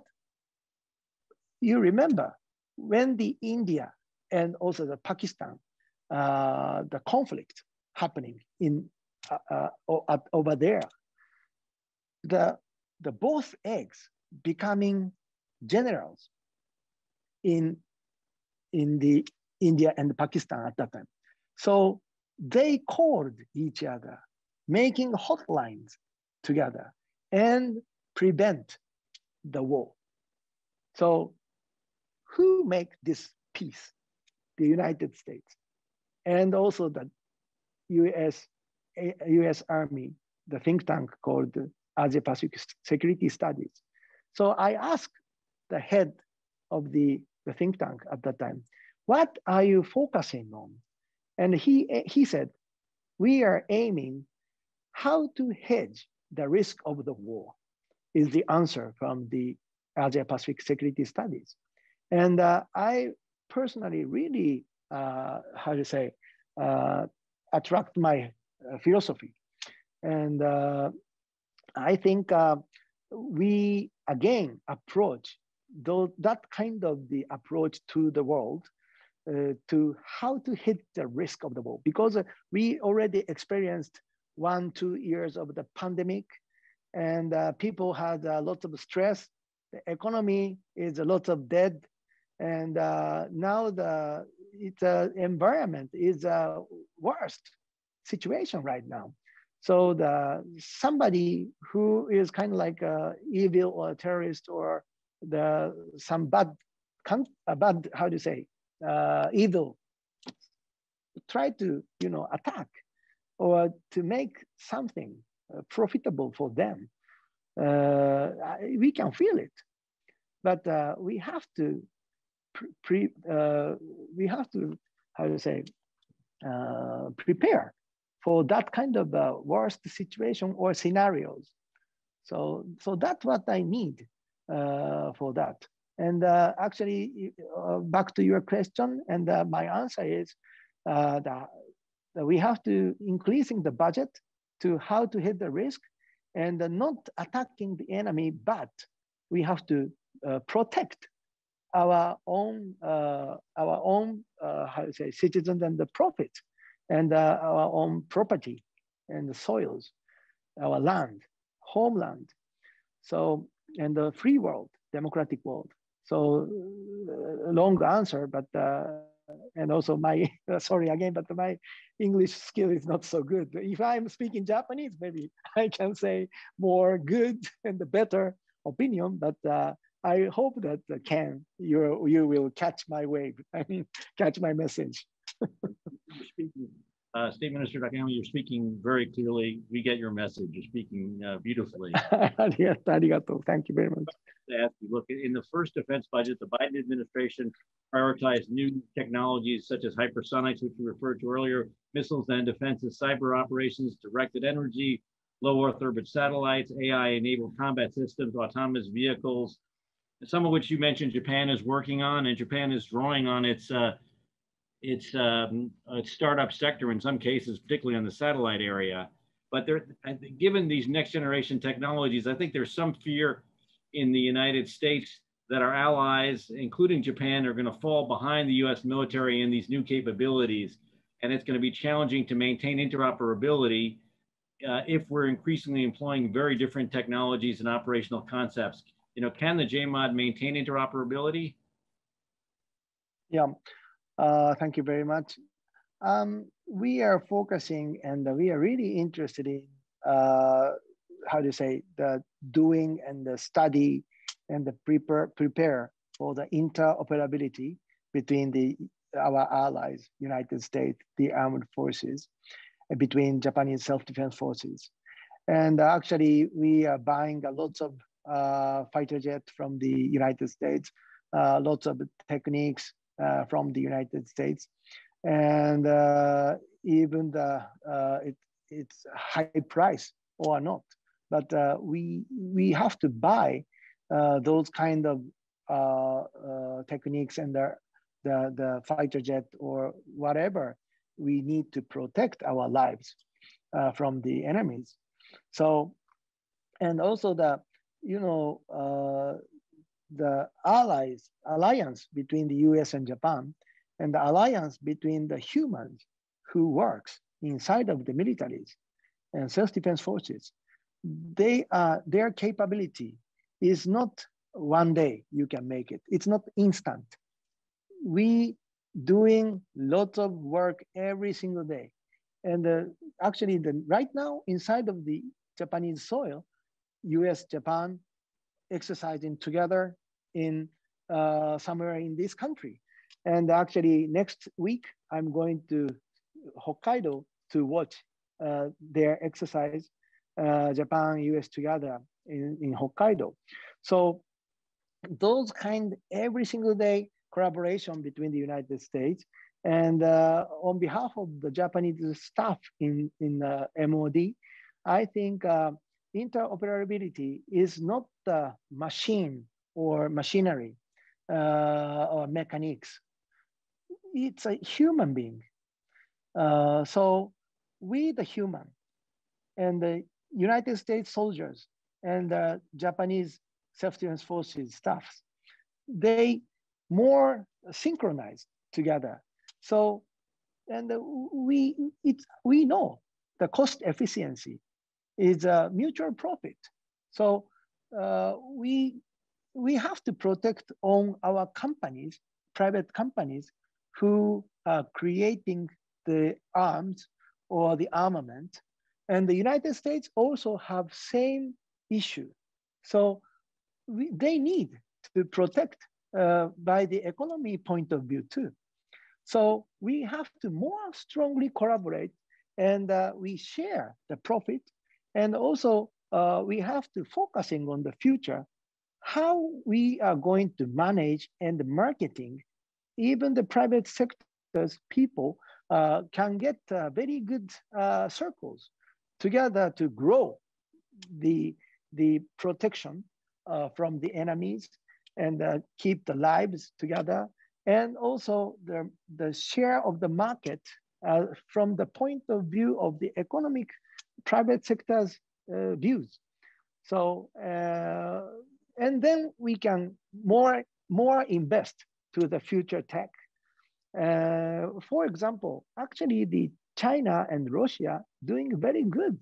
you remember when the India and also the Pakistan, the conflict happening in over there, the both eggs becoming generals in the India and Pakistan at that time. So they called each other, making hotlines together and prevent the war. So who make this peace? The United States and also the US Army, the think tank called Asia Pacific Security Studies. So I asked the head of the think tank at that time, what are you focusing on? And he said, we are aiming how to hedge the risk of the war is the answer from the Asia Pacific Security Studies. And I personally really, attract my philosophy. And I think we again approach that kind of the approach to the world, to how to hit the risk of the world, because we already experienced 1-2 years of the pandemic, and people had a lot of stress. The economy is a lot of debt, and now the environment is a worst situation right now. So somebody who is kind of like evil or a terrorist or some bad, how do you say, evil, try to attack or to make something profitable for them. We can feel it, but we have to how do you say, prepare for that kind of worst situation or scenarios. So that's what I need for that. And actually, back to your question, and my answer is that we have to increasing the budget to how to hit the risk, and not attacking the enemy, but we have to protect our own how to say, citizens and the profit, and our own property and the soils, our land, homeland. So, and the free world, democratic world. So long answer, but and also my sorry again, but my English skill is not so good. If I'm speaking Japanese, maybe I can say more good and the better opinion, but I hope that Ken, you will catch my wave. I mean, catch my message. State Minister Takayama, you're speaking very clearly. We get your message. You're speaking beautifully. Yes, arigato. Thank you very much. To ask you, look, in the first defense budget, the Biden administration prioritized new technologies such as hypersonics, which we referred to earlier, missiles and defense and cyber operations, directed energy, low Earth orbit satellites, AI-enabled combat systems, autonomous vehicles, some of which you mentioned Japan is working on, and Japan is drawing on its startup sector in some cases, particularly on the satellite area. But given these next generation technologies, I think there's some fear in the United States that our allies, including Japan, are going to fall behind the US military in these new capabilities. And it's going to be challenging to maintain interoperability if we're increasingly employing very different technologies and operational concepts. Can the JMOD maintain interoperability? Yeah, thank you very much. We are focusing, and we are really interested in how do you say, the doing and the study and the prepare for the interoperability between our allies, United States, the armed forces, between Japanese self-defense forces. And actually, we are buying lots of fighter jet from the United States, lots of techniques from the United States. And even it's high price or not, but we have to buy those kind of techniques and the fighter jet or whatever we need to protect our lives from the enemies. So, and also the alliance between the US and Japan, and the alliance between the humans who works inside of the militaries and self-defense forces, their capability is not one day you can make it. It's not instant. We doing lots of work every single day. And actually right now inside of the Japanese soil, US, Japan exercising together in somewhere in this country. And actually next week, I'm going to Hokkaido to watch their exercise, Japan, US together in Hokkaido. So those kind every single day collaboration between the United States and on behalf of the Japanese staff in MOD, I think interoperability is not the machine or machinery or mechanics. It's a human being. So we, the human, and the United States soldiers and the Japanese self-defense forces staffs, they more synchronized together. So, and we know the cost efficiency is a mutual profit. So we have to protect on our companies, private companies, who are creating the arms or the armament. And the United States also have same issue. So they need to protect by the economy point of view too. So we have to more strongly collaborate, and we share the profit. And also we have to focusing on the future, how we are going to manage and marketing. Even the private sector's people can get very good circles together to grow the protection from the enemies and keep the lives together. And also the share of the market from the point of view of the economic private sector's views. So, and then we can more invest to the future tech. For example, actually the China and Russia doing very good.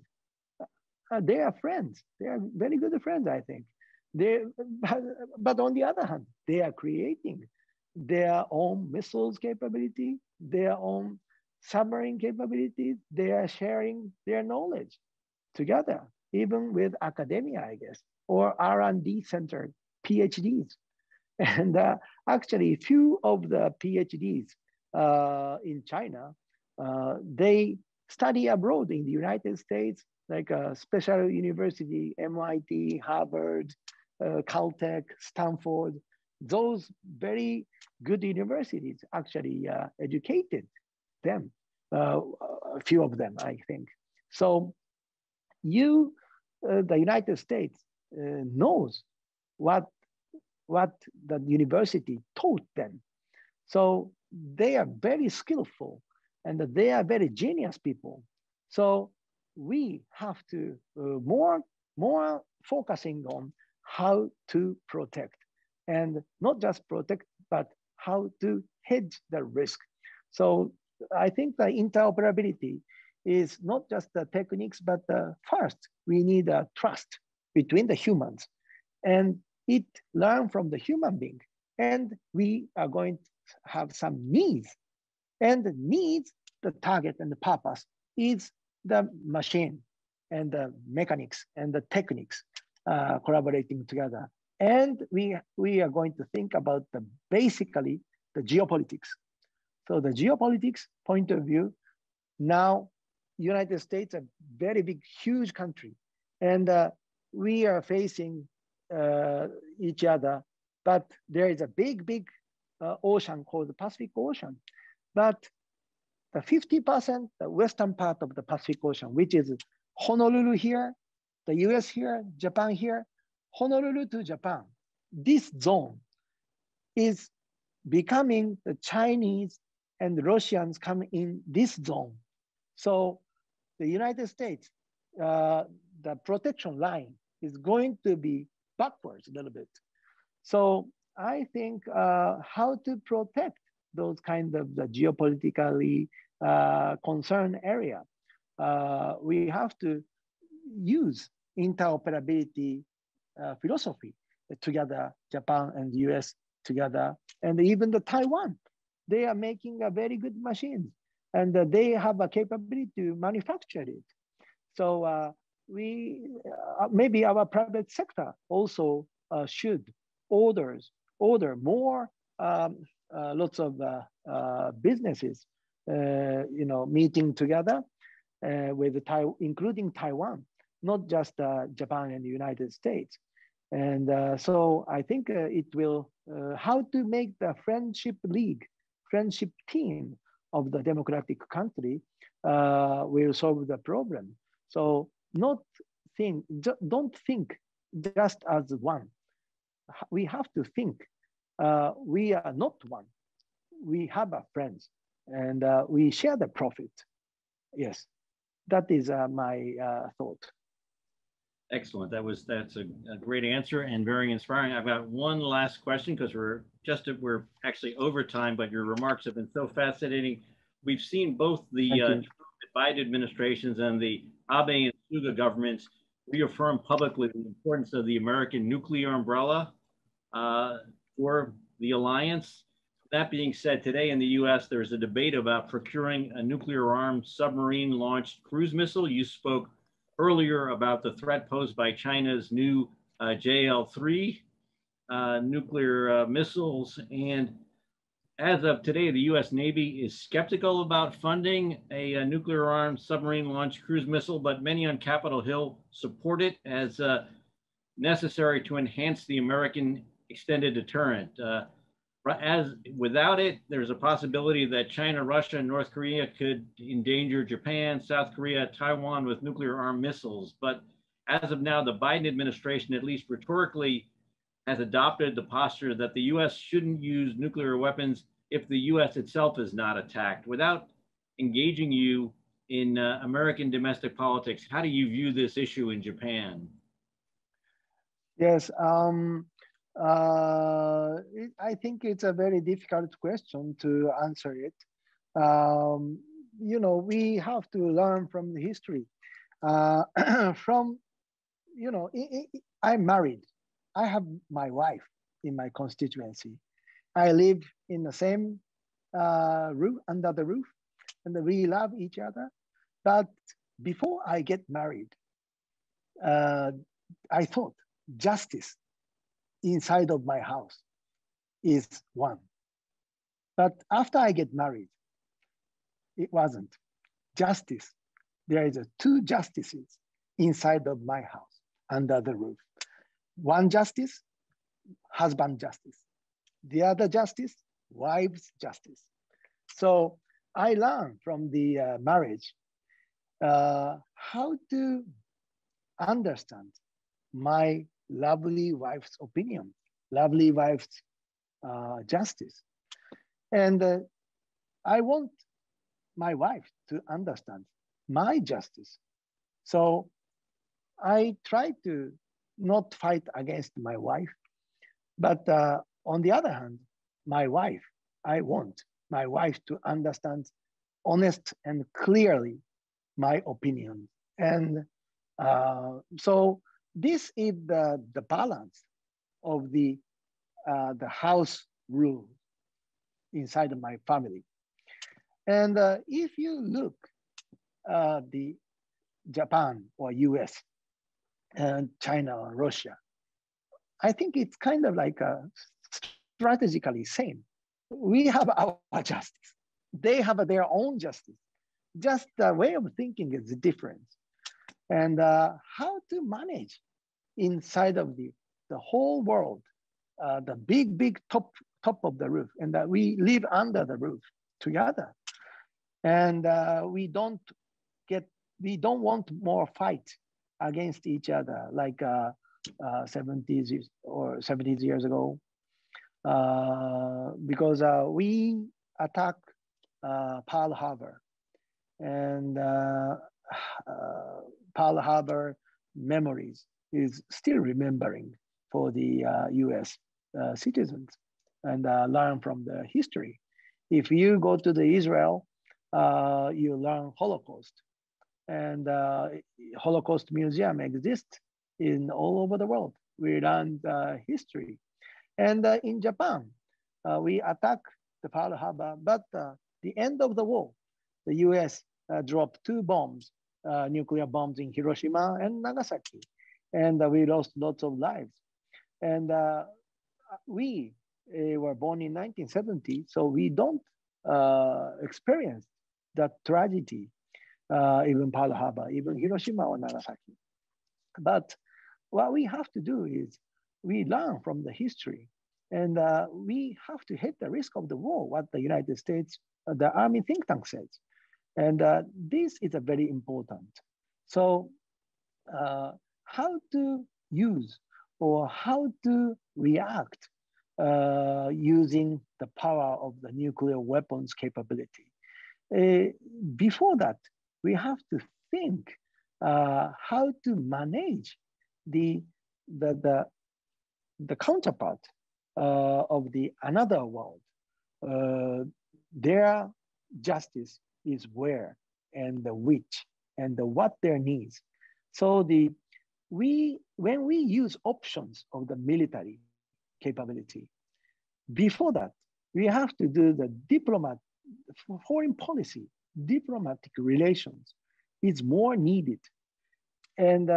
They are friends. They are very good friends, I think. But on the other hand, they are creating their own missiles capability, their own submarine capabilities. They are sharing their knowledge together, even with academia, I guess, or R&D center PhDs. And actually, few of the PhDs in China, they study abroad in the United States, like a special university, MIT, Harvard, Caltech, Stanford. Those very good universities actually educated them, a few of them, I think. So the United States knows what the university taught them. So they are very skillful and they are very genius people. So we have to more focusing on how to protect, and not just protect, but how to hedge the risk. So I think the interoperability is not just the techniques, but first we need a trust between the humans, and it learn from the human being. And we are going to have some needs, and the needs, the target and the purpose is the machine and the mechanics and the techniques collaborating together. And we are going to think about basically the geopolitics. So the geopolitics point of view, now United States, a very big, huge country, and we are facing each other, but there is a big ocean called the Pacific Ocean. But the 50%, the western part of the Pacific Ocean, which is Honolulu here, the US here, Japan here, Honolulu to Japan, this zone is becoming the Chinese and Russians come in this zone. So the United States, the protection line is going to be backwards a little bit. So I think how to protect those kind of the geopolitically concerned area, we have to use interoperability philosophy together, Japan and the US together, and even the Taiwan. They are making a very good machine, and they have a capability to manufacture it. So we maybe our private sector also should order more lots of businesses, meeting together with including Taiwan, not just Japan and the United States. And so I think it will how to make the friendship team of the democratic country will solve the problem. So don't think just as one. We have to think we are not one. We have friends. and we share the profit. Yes, that is my thought. Excellent. That's a great answer and very inspiring. I've got one last question because we're actually over time, but your remarks have been so fascinating. We've seen both the Biden administrations and the Abe and Suga governments reaffirm publicly the importance of the American nuclear umbrella for the alliance. That being said, today in the U.S., there's a debate about procuring a nuclear-armed submarine-launched cruise missile. You spoke earlier about the threat posed by China's new JL-3 nuclear missiles. And as of today, the U.S. Navy is skeptical about funding a nuclear-armed submarine-launched cruise missile, but many on Capitol Hill support it as necessary to enhance the American extended deterrent. As without it, there's a possibility that China, Russia, and North Korea could endanger Japan, South Korea, Taiwan with nuclear-armed missiles. But as of now, the Biden administration, at least rhetorically, has adopted the posture that the U.S. shouldn't use nuclear weapons if the U.S. itself is not attacked. Without engaging you in American domestic politics, how do you view this issue in Japan? Yes, I think it's a very difficult question to answer it. You know, we have to learn from the history. From, you know, I'm married. I have my wife in my constituency. I live in the same roof, under the roof, and we love each other. But before I get married, I thought justice inside of my house is one. But after I get married, it wasn't. Justice, there is two justices inside of my house, under the roof. One justice, husband justice. The other justice, wife's justice. So I learned from the marriage how to understand my lovely wife's opinion, lovely wife's justice. And I want my wife to understand my justice. So I try to not fight against my wife, but on the other hand, my wife, I want my wife to understand honest and clearly my opinion. And so this is the balance of the house rule inside of my family. And if you look the Japan or US and China or Russia, I think it's kind of like strategically same. We have our justice. They have their own justice. Just the way of thinking is different. And how to manage inside of the whole world, the big top of the roof, and that we live under the roof together. And we don't want more fight against each other like 70s or 70 years ago, because we attacked Pearl Harbor, and Pearl Harbor memories is still remembering for the US citizens, and learn from the history. If you go to the Israel, you learn Holocaust, and Holocaust Museum exists in all over the world. We learn history. And in Japan, we attack the Pearl Harbor, but the end of the war, the US dropped 2 bombs, nuclear bombs in Hiroshima and Nagasaki. And we lost lots of lives. And we were born in 1970, so we don't experience that tragedy, even Pearl Harbor, even Hiroshima or Nagasaki. But what we have to do is we learn from the history, and we have to hit the risk of the war, what the United States, the Army think tank says. And this is a very important. So how to use or how to react using the power of the nuclear weapons capability. before that, we have to think how to manage the counterpart of the another world. Their justice is where and the which and what their needs. So when we use options of the military capability, before that, we have to do the foreign policy, diplomatic relations is more needed. And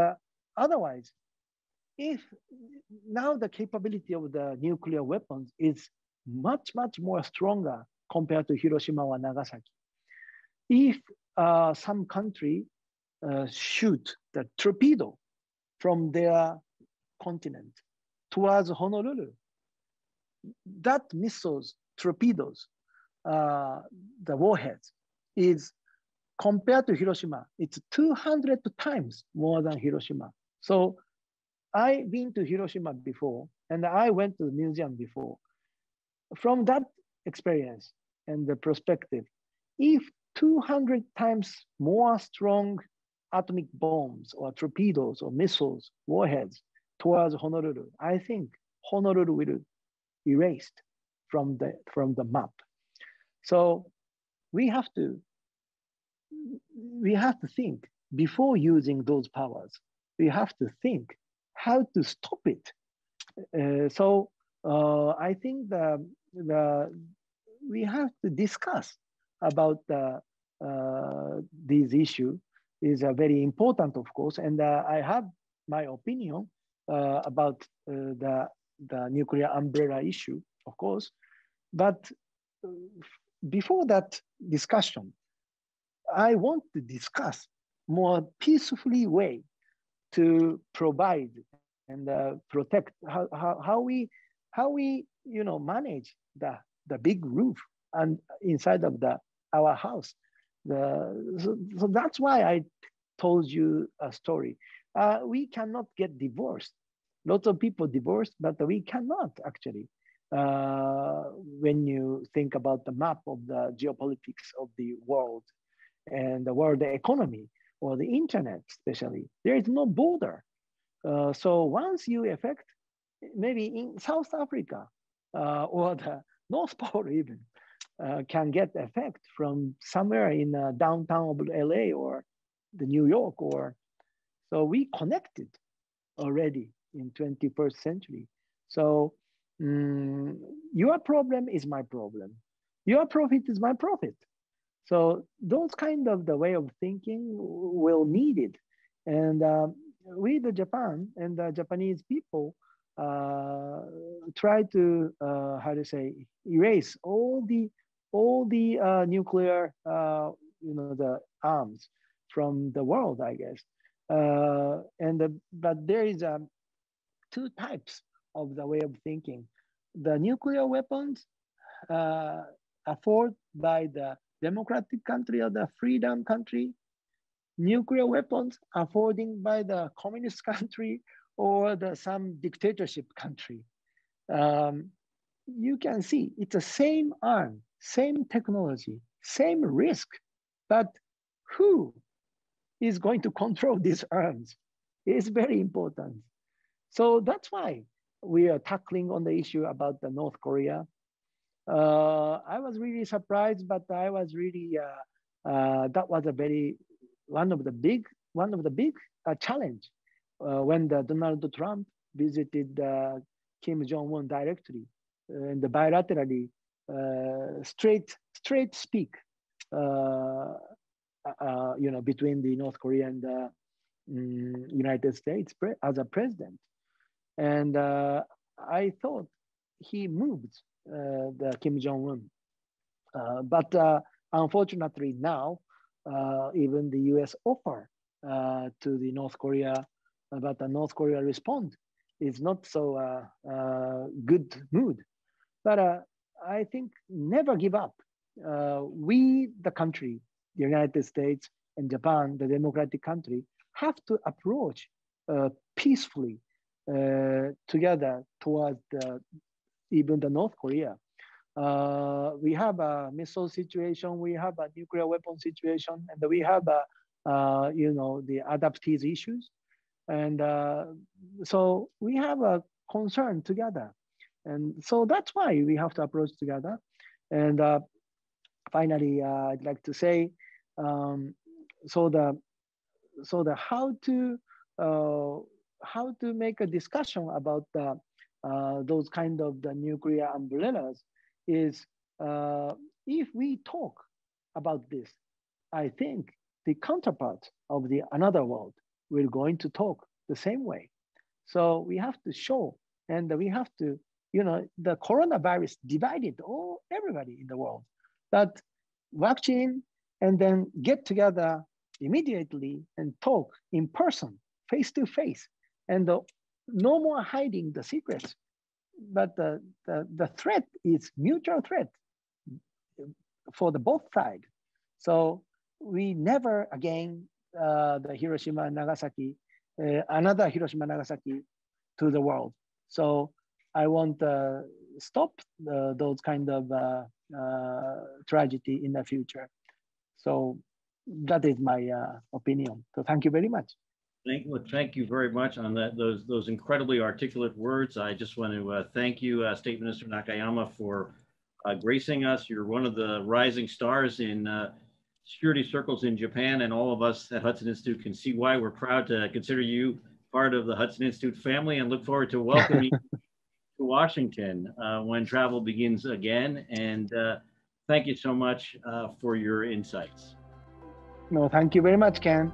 otherwise, if now the capability of the nuclear weapons is much, much more stronger compared to Hiroshima or Nagasaki. If some country shoot the torpedo from their continent towards Honolulu, that missiles, torpedoes, the warheads is compared to Hiroshima, it's 200 times more than Hiroshima. So I've been to Hiroshima before, and I went to the museum before. From that experience and the perspective, if 200 times more strong atomic bombs or torpedoes or missiles, warheads towards Honolulu, I think Honolulu will be erased from the map. So we have to think before using those powers. We have to think how to stop it. I think we have to discuss about these issues is very important, of course. And I have my opinion about the nuclear umbrella issue, of course. But before that discussion, I want to discuss more peacefully way to provide and protect how we manage the big roof and inside of our house. So that's why I told you a story. We cannot get divorced. Lots of people divorced, but we cannot actually. When you think about the map of the geopolitics of the world and the world economy or the internet, especially, there is no border. So once you affect, maybe in South Africa or the North Pole even, can get effect from somewhere in downtown of LA or the New York, so we connected already in 21st century. So your problem is my problem. Your profit is my profit. So those kind of the way of thinking will need it. And we, the Japan and the Japanese people, try to erase all the nuclear the arms from the world, I guess. But there is two types of the way of thinking. The nuclear weapons afforded by the democratic country or the freedom country, nuclear weapons afforded by the communist country or some dictatorship country. You can see it's the same arm, same technology, same risk, but who is going to control these arms is very important. So that's why we are tackling on the issue about the North Korea. I was really surprised, but I was really that was one of the big challenge when Donald Trump visited Kim Jong-un directly and bilaterally straight speak between the North Korea and the United States as a president. And I thought he moved the Kim Jong-un. But unfortunately now, even the US offer to the North Korea, but the North Korea respond is not so good mood. But I think never give up. We, the country, the United States and Japan, the democratic country, have to approach peacefully together towards even the North Korea. We have a missile situation, we have a nuclear weapon situation, and we have the adaptive issues. And so we have a concern together. And so that's why we have to approach together. And finally, I'd like to say, so the how to make a discussion about those kind of the nuclear umbrellas is if we talk about this, I think the counterpart of the another world will going to talk the same way. So we have to show, and we have to, the coronavirus divided everybody in the world, that vaccine and then get together immediately and talk in person, face to face, and no more hiding the secrets. But the threat is mutual threat for the both sides. So we never again the Hiroshima and Nagasaki, another Hiroshima and Nagasaki to the world. So I want to stop those kind of tragedy in the future. So that is my opinion. So thank you very much. Thank you very much on those incredibly articulate words. I just want to thank you, State Minister Nakayama, for gracing us. You're one of the rising stars in security circles in Japan, and all of us at Hudson Institute can see why. We're proud to consider you part of the Hudson Institute family and look forward to welcoming you to Washington when travel begins again. And thank you so much for your insights. No, thank you very much, Ken.